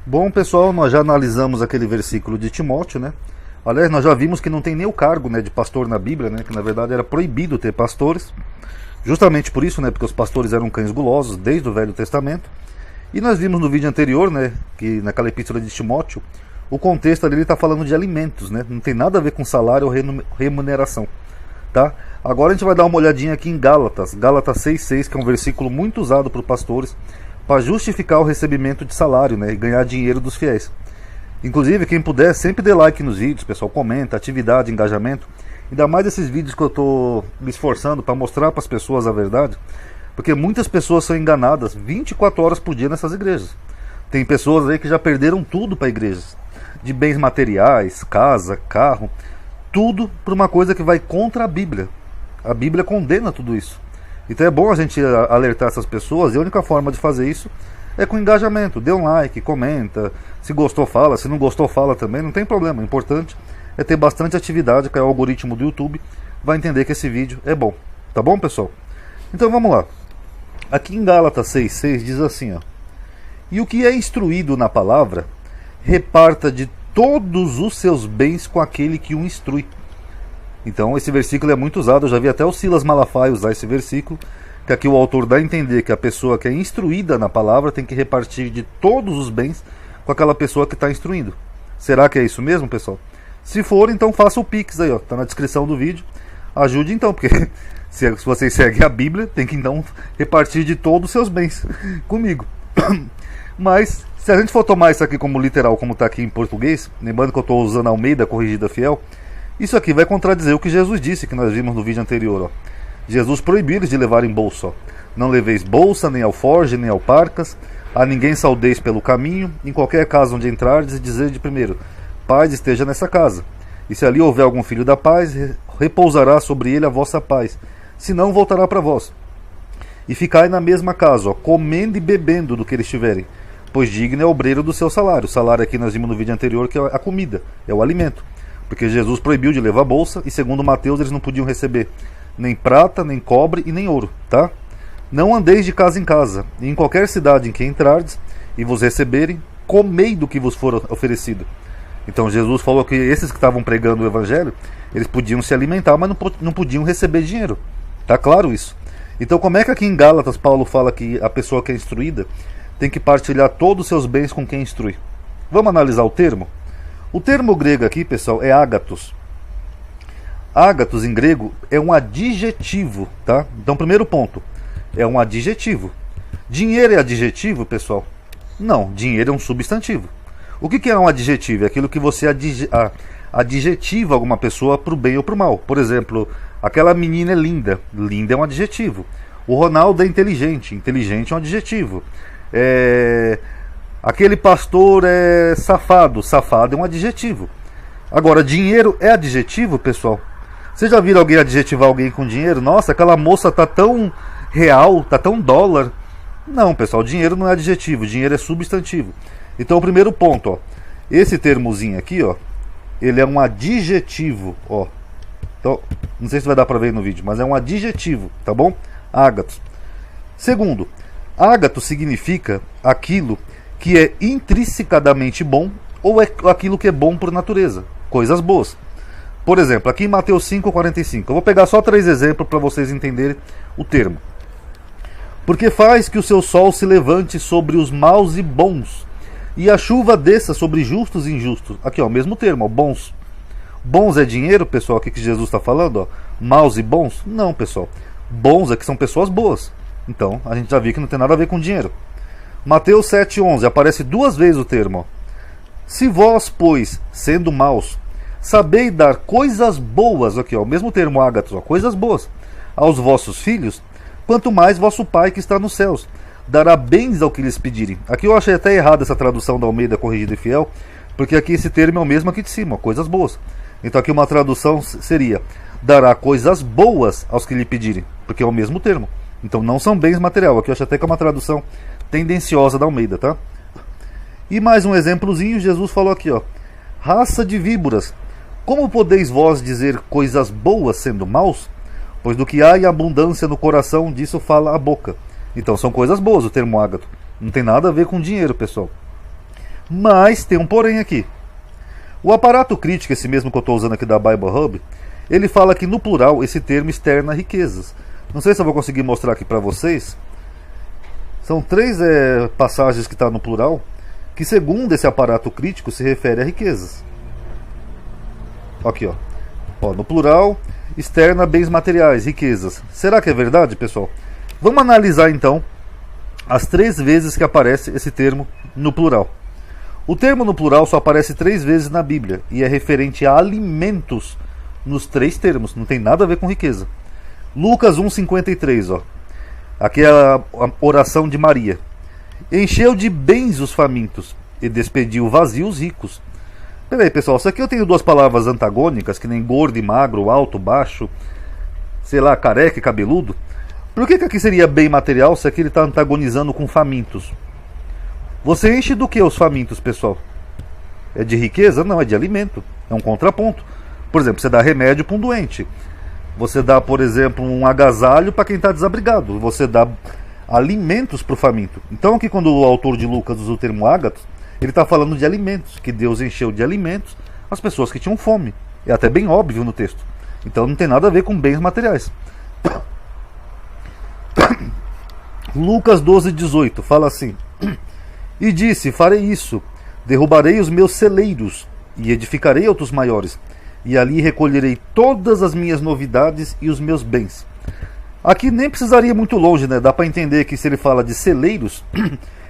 Bom, pessoal, nós já analisamos aquele versículo de Timóteo, né? Aliás, nós já vimos que não tem nem o cargo, né, de pastor na Bíblia, né? Que na verdade era proibido ter pastores. Justamente por isso, né? Porque os pastores eram cães gulosos desde o Velho Testamento. E nós vimos no vídeo anterior, né? Que naquela epístola de Timóteo, o contexto ali está falando de alimentos, né? Não tem nada a ver com salário ou remuneração, tá? Agora a gente vai dar uma olhadinha aqui em Gálatas 6,6, que é um versículo muito usado por pastores para justificar o recebimento de salário, né, e ganhar dinheiro dos fiéis. Inclusive, quem puder, sempre dê like nos vídeos, pessoal, comenta, atividade, engajamento. Ainda mais esses vídeos que eu estou me esforçando para mostrar para as pessoas a verdade, porque muitas pessoas são enganadas 24 horas por dia nessas igrejas. Tem pessoas aí que já perderam tudo para igrejas, de bens materiais, casa, carro, tudo por uma coisa que vai contra a Bíblia. A Bíblia condena tudo isso. Então é bom a gente alertar essas pessoas, e a única forma de fazer isso é com engajamento. Dê um like, comenta, se gostou fala, se não gostou fala também, não tem problema. O importante é ter bastante atividade, que é o algoritmo do YouTube vai entender que esse vídeo é bom. Tá bom, pessoal? Então vamos lá. Aqui em Gálatas 6,6 diz assim, ó: e o que é instruído na palavra, reparta de todos os seus bens com aquele que o instrui. Então esse versículo é muito usado, eu já vi até o Silas Malafaia usar esse versículo, que aqui o autor dá a entender que a pessoa que é instruída na palavra tem que repartir de todos os bens com aquela pessoa que está instruindo. Será que é isso mesmo, pessoal? Se for, então faça o Pix aí, ó, tá na descrição do vídeo. Ajude então, porque se vocês seguem a Bíblia, tem que então repartir de todos os seus bens comigo. Mas se a gente for tomar isso aqui como literal, como está aqui em português, lembrando que eu estou usando a Almeida Corrigida Fiel, isso aqui vai contradizer o que Jesus disse, que nós vimos no vídeo anterior, ó. Jesus proibiu eles de levarem bolsa, ó. Não leveis bolsa, nem alforje, nem alparcas, a ninguém saudeis pelo caminho, em qualquer casa onde entrardes, e dizei primeiro, paz esteja nessa casa. E se ali houver algum filho da paz, repousará sobre ele a vossa paz, senão voltará para vós. E ficai na mesma casa, ó, comendo e bebendo do que eles tiverem, pois digno é o obreiro do seu salário. O salário aqui nós vimos no vídeo anterior, que é a comida, é o alimento. Porque Jesus proibiu de levar bolsa, e segundo Mateus eles não podiam receber nem prata, nem cobre e nem ouro, tá? Não andeis de casa em casa, e em qualquer cidade em que entrardes, e vos receberem, comei do que vos for oferecido. Então Jesus falou que esses que estavam pregando o evangelho, eles podiam se alimentar, mas não podiam receber dinheiro. Tá claro isso? Então como é que aqui em Gálatas Paulo fala que a pessoa que é instruída tem que partilhar todos os seus bens com quem instrui? Vamos analisar o termo? O termo grego aqui, pessoal, é ágatos. Ágatos em grego é um adjetivo, tá? Então, primeiro ponto, é um adjetivo. Dinheiro é adjetivo, pessoal? Não, dinheiro é um substantivo. O que é um adjetivo? É aquilo que você adjetiva alguma pessoa para o bem ou para o mal. Por exemplo, aquela menina é linda. Linda é um adjetivo. O Ronaldo é inteligente. Inteligente é um adjetivo. Aquele pastor é safado. Safado é um adjetivo. Agora, dinheiro é adjetivo, pessoal? Vocês já viram alguém adjetivar alguém com dinheiro? Nossa, aquela moça tá tão real, tá tão dólar. Não, pessoal, dinheiro não é adjetivo, dinheiro é substantivo. Então, o primeiro ponto, ó, esse termozinho aqui, ó, ele é um adjetivo, ó. Então, não sei se vai dar para ver no vídeo, mas é um adjetivo, tá bom? Ágatos. Segundo, ágato significa aquilo que é intrinsecadamente bom, ou é aquilo que é bom por natureza, coisas boas. Por exemplo, aqui em Mateus 5,45, eu vou pegar só 3 exemplos para vocês entenderem o termo. Porque faz que o seu sol se levante sobre os maus e bons, e a chuva desça sobre justos e injustos. Aqui, ó, o mesmo termo, ó, bons. Bons é dinheiro, pessoal, aqui que Jesus está falando, ó. Maus e bons? Não, pessoal. Bons é que são pessoas boas. Então, a gente já viu que não tem nada a ver com dinheiro. Mateus 7,11, aparece 2 vezes o termo, ó. Se vós, pois, sendo maus, sabeis dar coisas boas, aqui, ó, o mesmo termo ágatos, ó, coisas boas, aos vossos filhos, quanto mais vosso Pai que está nos céus dará bens ao que lhes pedirem. Aqui eu achei até errado essa tradução da Almeida Corrigida e Fiel, porque aqui esse termo é o mesmo aqui de cima, ó, coisas boas. Então aqui uma tradução seria: dará coisas boas aos que lhe pedirem, porque é o mesmo termo. Então não são bens materiais. Aqui eu acho até que é uma tradução tendenciosa da Almeida, tá? E mais um exemplozinho, Jesus falou aqui, ó: raça de víboras, como podeis vós dizer coisas boas sendo maus? Pois do que há em abundância no coração, disso fala a boca. Então são coisas boas o termo ágato. Não tem nada a ver com dinheiro, pessoal. Mas tem um porém aqui. O aparato crítico, esse mesmo que eu estou usando aqui da Bible Hub, ele fala que no plural esse termo externa riquezas. Não sei se eu vou conseguir mostrar aqui para vocês. São 3 passagens que está no plural, que segundo esse aparato crítico se refere a riquezas. Aqui, ó, no plural, externa bens materiais, riquezas. Será que é verdade, pessoal? Vamos analisar então as 3 vezes que aparece esse termo no plural. O termo no plural só aparece 3 vezes na Bíblia e é referente a alimentos nos 3 termos, não tem nada a ver com riqueza. Lucas 1,53, ó. Aqui é a oração de Maria. Encheu de bens os famintos e despediu vazios os ricos. Peraí, pessoal, isso aqui eu tenho 2 palavras antagônicas, que nem gordo e magro, alto, baixo, sei lá, careca e cabeludo. Por que aqui seria bem material se aqui ele está antagonizando com famintos? Você enche do que os famintos, pessoal? É de riqueza? Não, é de alimento. É um contraponto. Por exemplo, você dá remédio para um doente. Você dá, por exemplo, um agasalho para quem está desabrigado. Você dá alimentos para o faminto. Então aqui quando o autor de Lucas usa o termo ágatos, ele está falando de alimentos, que Deus encheu de alimentos as pessoas que tinham fome. É até bem óbvio no texto. Então não tem nada a ver com bens materiais. Lucas 12,18 fala assim: E disse, farei isso, derrubarei os meus celeiros e edificarei outros maiores, e ali recolherei todas as minhas novidades e os meus bens. Aqui nem precisaria ir muito longe, né? Dá para entender que se ele fala de celeiros,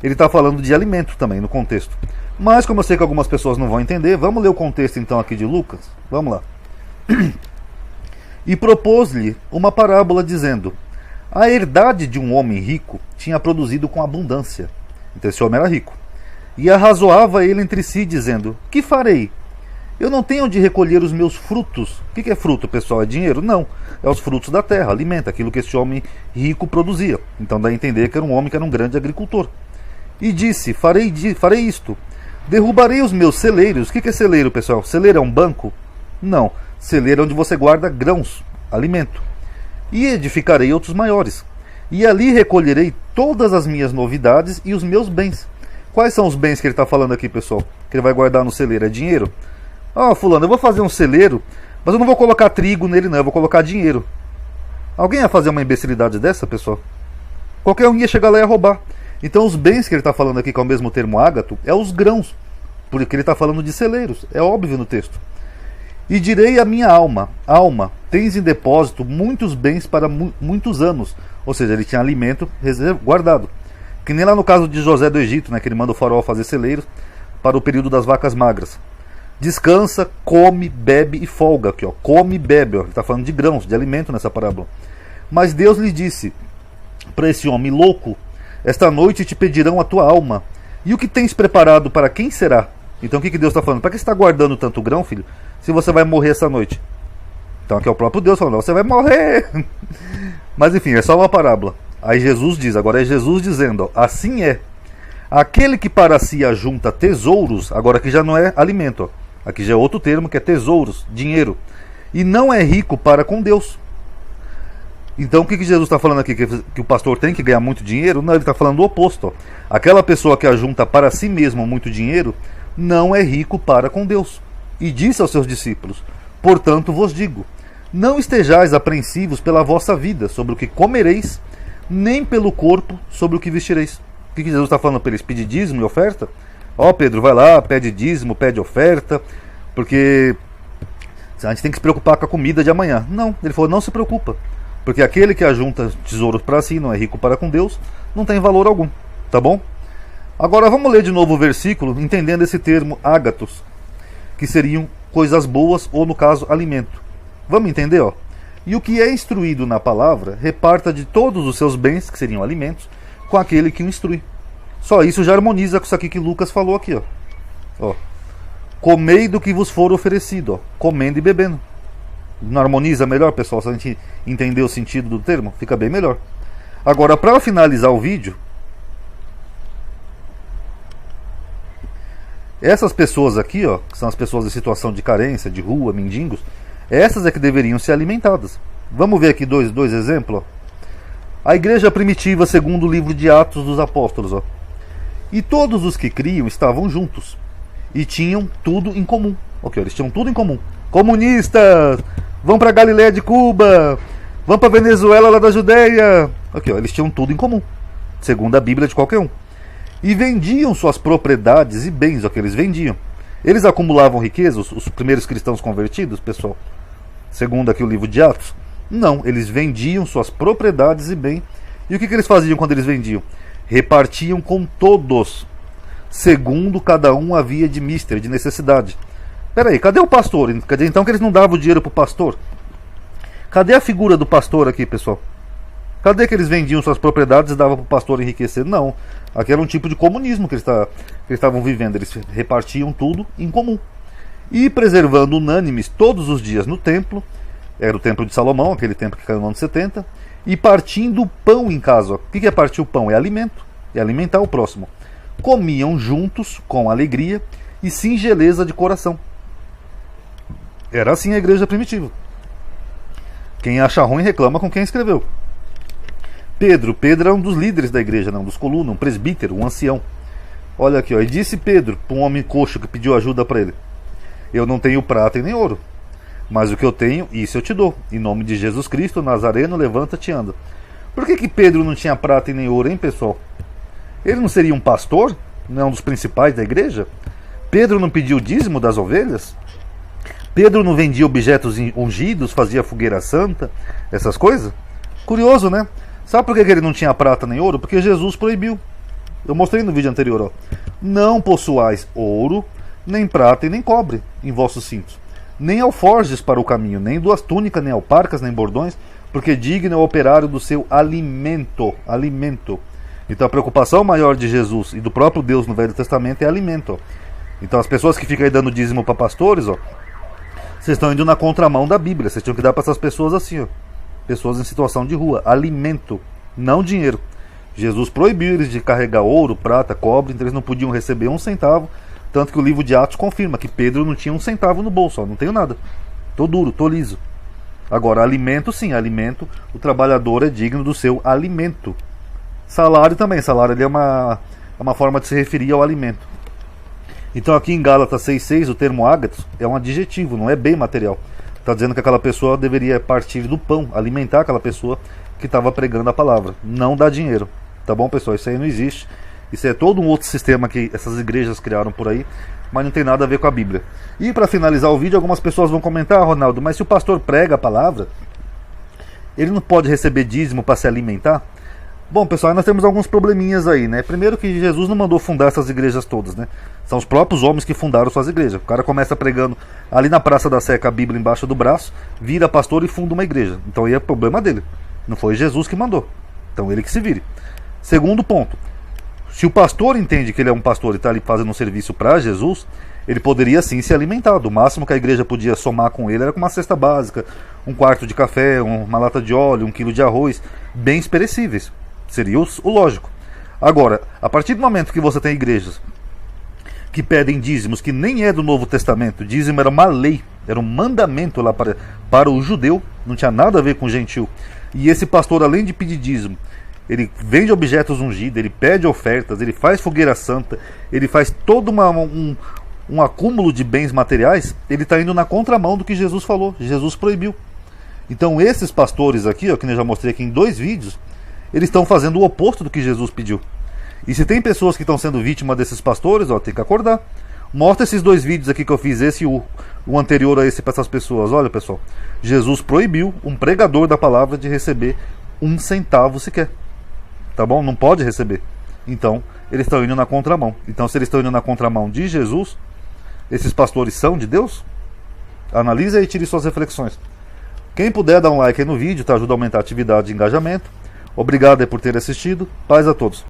ele está falando de alimento também no contexto. Mas como eu sei que algumas pessoas não vão entender, vamos ler o contexto então aqui de Lucas. Vamos lá. E propôs-lhe uma parábola dizendo: a herdade de um homem rico tinha produzido com abundância. Então esse homem era rico. E arrazoava ele entre si, dizendo: que farei? Eu não tenho onde recolher os meus frutos. O que é fruto, pessoal? É dinheiro? Não. É os frutos da terra, alimenta, aquilo que esse homem rico produzia. Então dá a entender que era um homem que era um grande agricultor. E disse: farei isto. Derrubarei os meus celeiros. O que é celeiro, pessoal? Celeiro é um banco? Não. Celeiro é onde você guarda grãos, alimento. E edificarei outros maiores. E ali recolherei todas as minhas novidades e os meus bens. Quais são os bens que ele está falando aqui, pessoal? Que ele vai guardar no celeiro? É dinheiro? Ah, fulano, eu vou fazer um celeiro, mas eu não vou colocar trigo nele, não. Eu vou colocar dinheiro. Alguém ia fazer uma imbecilidade dessa, pessoal? Qualquer um ia chegar lá e ia roubar. Então os bens que ele está falando aqui, que é o mesmo termo ágato, é os grãos. Porque ele está falando de celeiros. É óbvio no texto. E direi à minha alma: alma, tens em depósito muitos bens para muitos anos. Ou seja, ele tinha alimento guardado. Que nem lá no caso de José do Egito, né, que ele manda o faraó fazer celeiros para o período das vacas magras. Descansa, come, bebe e folga. Aqui, ó, come e bebe. Ó. Ele está falando de grãos, de alimento nessa parábola. Mas Deus lhe disse para esse homem louco: esta noite te pedirão a tua alma. E o que tens preparado para quem será? Então o que Deus está falando? Para que você está guardando tanto grão, filho, se você vai morrer essa noite? Então aqui é o próprio Deus falando: você vai morrer. Mas enfim, é só uma parábola. Aí Jesus diz, agora é Jesus dizendo: ó, assim é. Aquele que para si ajunta tesouros, agora aqui já não é alimento, ó. Aqui já é outro termo que é tesouros, dinheiro. E não é rico para com Deus. Então o que Jesus está falando aqui? Que o pastor tem que ganhar muito dinheiro? Não, ele está falando o oposto. Ó. Aquela pessoa que ajunta para si mesmo muito dinheiro não é rico para com Deus. E disse aos seus discípulos: portanto vos digo, não estejais apreensivos pela vossa vida, sobre o que comereis, nem pelo corpo, sobre o que vestireis. O que Jesus está falando para eles? Pedir dízimo e oferta? Ó, Pedro, vai lá, pede dízimo, pede oferta, porque a gente tem que se preocupar com a comida de amanhã. Não, ele falou: não se preocupa, porque aquele que ajunta tesouros para si, não é rico para com Deus, não tem valor algum, tá bom? Agora vamos ler de novo o versículo, entendendo esse termo ágatos, que seriam coisas boas, ou no caso, alimento. Vamos entender, ó. E o que é instruído na palavra, reparta de todos os seus bens, que seriam alimentos, com aquele que o instrui. Só isso já harmoniza com isso aqui que Lucas falou aqui, ó. Ó. Comei do que vos for oferecido, ó. Comendo e bebendo. Não harmoniza melhor, pessoal? Se a gente entender o sentido do termo, fica bem melhor. Agora, para finalizar o vídeo, essas pessoas aqui, ó, que são as pessoas em situação de carência, de rua, mendigos, essas é que deveriam ser alimentadas. Vamos ver aqui dois exemplos, ó. A igreja primitiva, segundo o livro de Atos dos Apóstolos, ó. E todos os que criam estavam juntos e tinham tudo em comum. Ok, eles tinham tudo em comum. Comunistas, vão para Galiléia de Cuba, vão para Venezuela lá da Judéia. Ok, eles tinham tudo em comum, segundo a Bíblia de qualquer um. E vendiam suas propriedades e bens, ok, eles vendiam. Eles acumulavam riquezas, os primeiros cristãos convertidos, pessoal, segundo aqui o livro de Atos. Não, eles vendiam suas propriedades e bens. E o que eles faziam quando eles vendiam? Repartiam com todos, segundo cada um havia de mister, de necessidade. Peraí, cadê o pastor? Cadê então que eles não davam o dinheiro para o pastor? Cadê a figura do pastor aqui, pessoal? Cadê que eles vendiam suas propriedades e davam para o pastor enriquecer? Não, aqui era um tipo de comunismo que eles estavam vivendo. Eles repartiam tudo em comum. E preservando unânimes todos os dias no templo, era o templo de Salomão, aquele templo que caiu no ano 70, e partindo pão em casa. O que é partir o pão? É alimento, é alimentar o próximo. Comiam juntos, com alegria e singeleza de coração. Era assim a igreja primitiva. Quem acha ruim reclama com quem escreveu. Pedro era um dos líderes da igreja, não, dos colunas, um presbítero, um ancião. Olha aqui, ó, e disse Pedro para um homem coxo que pediu ajuda para ele: eu não tenho prata e nem ouro, mas o que eu tenho, isso eu te dou. Em nome de Jesus Cristo, Nazareno, levanta-te e anda. Por que Pedro não tinha prata e nem ouro, hein, pessoal? Ele não seria um pastor? Não é um dos principais da igreja? Pedro não pediu o dízimo das ovelhas? Pedro não vendia objetos ungidos, fazia fogueira santa, essas coisas? Curioso, né? Sabe por que ele não tinha prata nem ouro? Porque Jesus proibiu. Eu mostrei no vídeo anterior, ó. Não possuais ouro, nem prata e nem cobre em vossos cintos, nem alforjes para o caminho, nem duas túnicas, nem alparcas, nem bordões, porque digno é o operário do seu alimento. Alimento. Então a preocupação maior de Jesus e do próprio Deus no Velho Testamento é alimento. Ó. Então as pessoas que ficam aí dando dízimo para pastores, ó, vocês estão indo na contramão da Bíblia. Vocês tinham que dar para essas pessoas assim, ó, pessoas em situação de rua. Alimento, não dinheiro. Jesus proibiu eles de carregar ouro, prata, cobre, então eles não podiam receber um centavo. Tanto que o livro de Atos confirma que Pedro não tinha um centavo no bolso. Ó, não tenho nada, tô duro, tô liso. Agora, alimento sim, alimento, o trabalhador é digno do seu alimento. Salário também, salário ali é uma forma de se referir ao alimento. Então aqui em Gálatas 6,6 o termo ágatos é um adjetivo, não é bem material. Está dizendo que aquela pessoa deveria partir do pão, alimentar aquela pessoa que estava pregando a palavra, não dar dinheiro. Tá bom, pessoal? Isso aí não existe. Isso é todo um outro sistema que essas igrejas criaram por aí, mas não tem nada a ver com a Bíblia. E para finalizar o vídeo, algumas pessoas vão comentar: Ronaldo, mas se o pastor prega a palavra, ele não pode receber dízimo para se alimentar? Bom, pessoal, nós temos alguns probleminhas aí, né? Primeiro que Jesus não mandou fundar essas igrejas todas, né? São os próprios homens que fundaram suas igrejas. O cara começa pregando ali na Praça da Sé com a Bíblia embaixo do braço, vira pastor e funda uma igreja. Então aí é problema dele. Não foi Jesus que mandou. Então ele que se vire. Segundo ponto. Se o pastor entende que ele é um pastor e está ali fazendo um serviço para Jesus, ele poderia sim se alimentar. O máximo que a igreja podia somar com ele era com uma cesta básica, um quarto de café, uma lata de óleo, 1 quilo de arroz, bens perecíveis. Seria o lógico. Agora, a partir do momento que você tem igrejas que pedem dízimos, que nem é do Novo Testamento, dízimo era uma lei, era um mandamento lá para o judeu, não tinha nada a ver com o gentil. E esse pastor, além de pedir dízimo, ele vende objetos ungidos, ele pede ofertas, ele faz fogueira santa, ele faz todo um acúmulo de bens materiais. Ele está indo na contramão do que Jesus falou, Jesus proibiu. Então esses pastores aqui, ó, que eu já mostrei aqui em 2 vídeos, eles estão fazendo o oposto do que Jesus pediu. E se tem pessoas que estão sendo vítimas desses pastores, ó, tem que acordar. Mostra esses 2 vídeos aqui que eu fiz, esse e o anterior a esse, para essas pessoas. Olha, pessoal, Jesus proibiu um pregador da palavra de receber 1 centavo sequer. Tá bom? Não pode receber. Então, eles estão indo na contramão. Então, se eles estão indo na contramão de Jesus, esses pastores são de Deus? Analise aí e tire suas reflexões. Quem puder dar um like aí no vídeo, tá? Ajuda a aumentar a atividade e engajamento. Obrigado aí por ter assistido. Paz a todos.